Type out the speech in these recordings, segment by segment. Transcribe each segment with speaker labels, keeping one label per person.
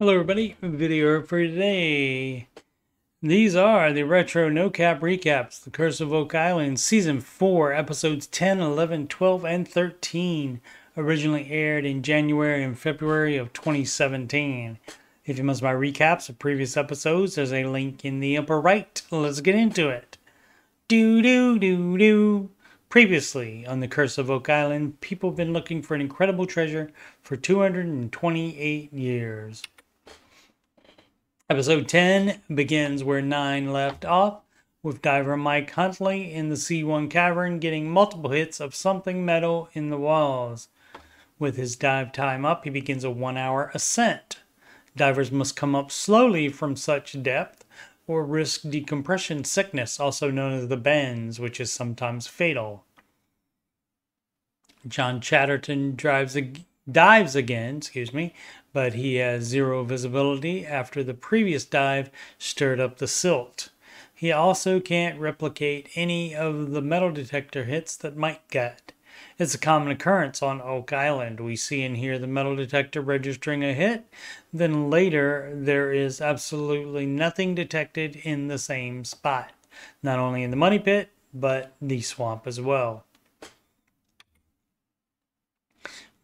Speaker 1: Hello everybody, video for today. These are the retro no-cap recaps, The Curse of Oak Island, Season 4, Episodes 10, 11, 12, and 13. Originally aired in January and February of 2017. If you must buy recaps of previous episodes, there's a link in the upper right. Let's get into it. Previously on The Curse of Oak Island, people have been looking for an incredible treasure for 228 years. Episode 10 begins where 9 left off, with diver Mike Huntley in the C1 cavern getting multiple hits of something metal in the walls. With his dive time up, he begins a 1-hour ascent. Divers must come up slowly from such depth or risk decompression sickness, also known as the bends, which is sometimes fatal. John Chatterton dives again, but he has zero visibility after the previous dive stirred up the silt. He also can't replicate any of the metal detector hits that Mike got. It's a common occurrence on Oak Island. We see and hear the metal detector registering a hit, then later there is absolutely nothing detected in the same spot. Not only in the money pit, but the swamp as well.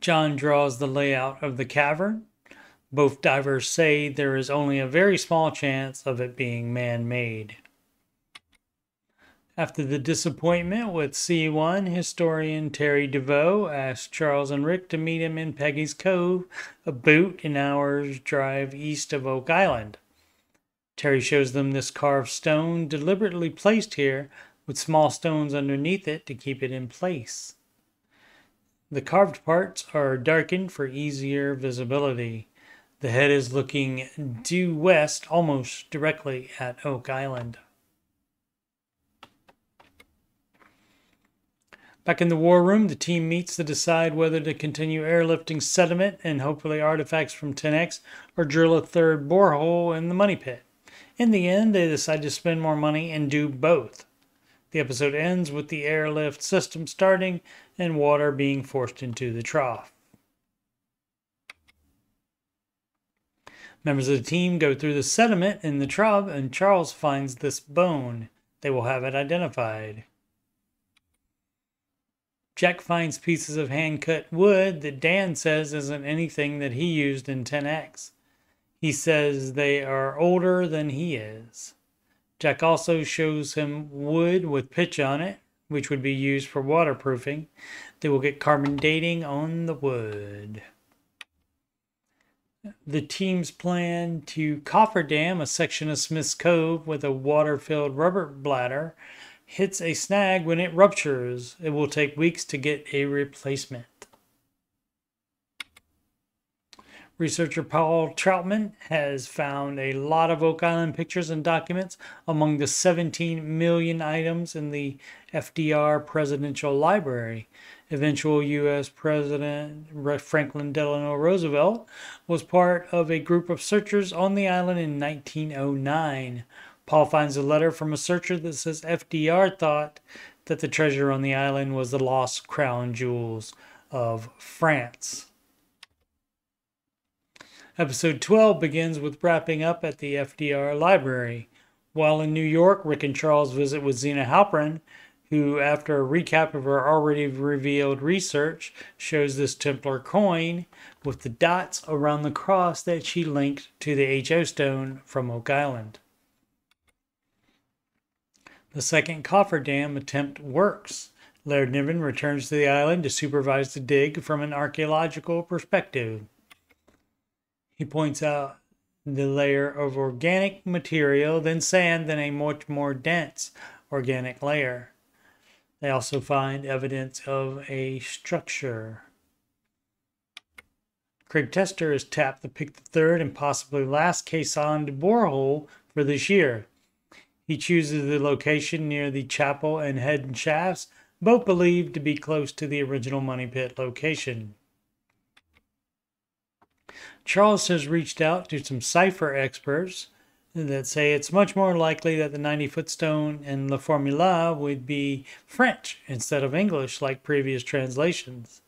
Speaker 1: John draws the layout of the cavern. Both divers say there is only a very small chance of it being man-made. After the disappointment with C1, historian Terry DeVoe asks Charles and Rick to meet him in Peggy's Cove, about an hour's drive east of Oak Island. Terry shows them this carved stone deliberately placed here with small stones underneath it to keep it in place. The carved parts are darkened for easier visibility. The head is looking due west, almost directly at Oak Island. Back in the war room, the team meets to decide whether to continue airlifting sediment and hopefully artifacts from 10X or drill a third borehole in the money pit. In the end, they decide to spend more money and do both. The episode ends with the airlift system starting and water being forced into the trough. Members of the team go through the sediment in the trough and Charles finds this bone. They will have it identified. Jack finds pieces of hand-cut wood that Dan says isn't anything that he used in 10X. He says they are older than he is. Jack also shows him wood with pitch on it, which would be used for waterproofing. They will get carbon dating on the wood. The team's plan to cofferdam a section of Smith's Cove with a water-filled rubber bladder hits a snag when it ruptures. It will take weeks to get a replacement. Researcher Paul Troutman has found a lot of Oak Island pictures and documents among the 17 million items in the FDR Presidential Library. Eventual U.S. President Franklin Delano Roosevelt was part of a group of searchers on the island in 1909. Paul finds a letter from a searcher that says FDR thought that the treasure on the island was the lost crown jewels of France. Episode 12 begins with wrapping up at the FDR library. While in New York, Rick and Charles visit with Zena Halpern, who, after a recap of her already revealed research, shows this Templar coin with the dots around the cross that she linked to the HO stone from Oak Island. The second cofferdam attempt works. Laird Niven returns to the island to supervise the dig from an archaeological perspective. He points out the layer of organic material, then sand, then a much more dense organic layer. They also find evidence of a structure. Craig Tester is tapped to pick the third and possibly last caissoned borehole for this year. He chooses the location near the chapel and head and shafts, both believed to be close to the original money pit location. Charles has reached out to some cipher experts that say it's much more likely that the 90-foot stone in La Formula would be French instead of English like previous translations.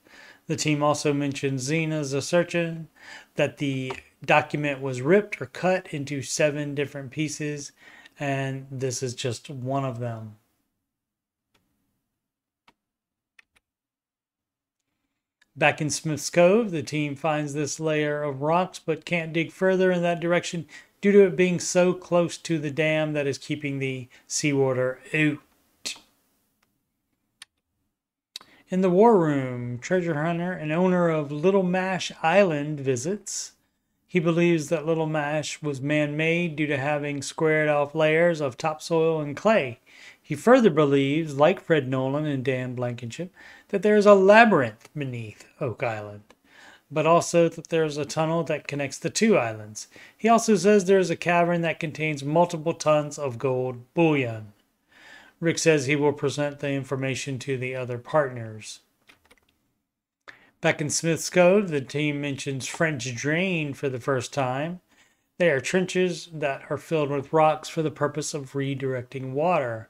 Speaker 1: The team also mentioned Zena's assertion that the document was ripped or cut into 7 different pieces, and this is just one of them. Back in Smith's Cove, the team finds this layer of rocks but can't dig further in that direction due to it being so close to the dam that is keeping the seawater out. In the war room, treasure hunter and owner of Little Mash Island visits. He believes that Little Mash was man-made due to having squared off layers of topsoil and clay. He further believes, like Fred Nolan and Dan Blankenship, that there is a labyrinth beneath Oak Island, but also that there is a tunnel that connects the 2 islands. He also says there is a cavern that contains multiple tons of gold bullion. Rick says he will present the information to the other partners. Back in Smith's Cove, the team mentions French Drain for the first time. They are trenches that are filled with rocks for the purpose of redirecting water.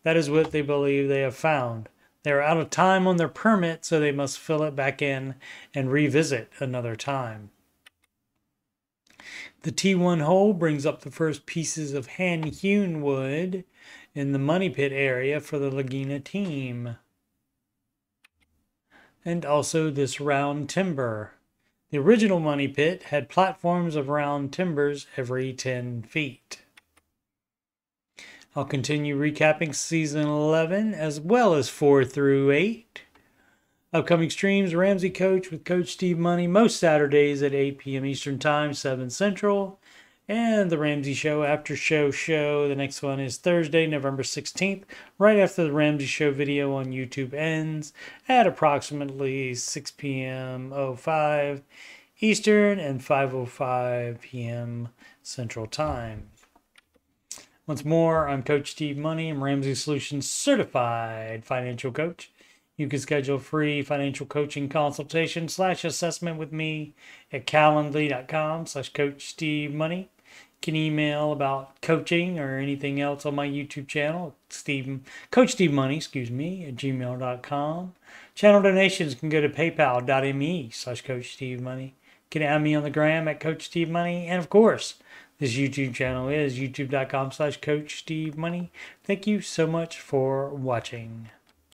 Speaker 1: That is what they believe they have found. They are out of time on their permit, so they must fill it back in and revisit another time. The T1 hole brings up the first pieces of hand-hewn wood in the money pit area for the Laguna team. And also this round timber. The original money pit had platforms of round timbers every 10 feet. I'll continue recapping season 11 as well as 4 through 8. Upcoming streams, Ramsey Coach with Coach Steve Money most Saturdays at 8 p.m. Eastern Time, 7 Central. And the Ramsey Show After Show. The next one is Thursday, November 16th, right after the Ramsey Show video on YouTube ends at approximately 6 p.m. 05 Eastern and 5:05 p.m. Central Time. Once more, I'm Coach Steve Money. I'm Ramsey Solutions Certified Financial Coach. You can schedule free financial coaching consultation / assessment with me at calendly.com/Coach Steve Money. You can email about coaching or anything else on my YouTube channel, Coach Steve Money, at gmail.com. Channel donations can go to paypal.me/Coach Steve Money. You can add me on the gram at Coach Steve Money. And of course, this YouTube channel is youtube.com/Coach Steve Money. Thank you so much for watching.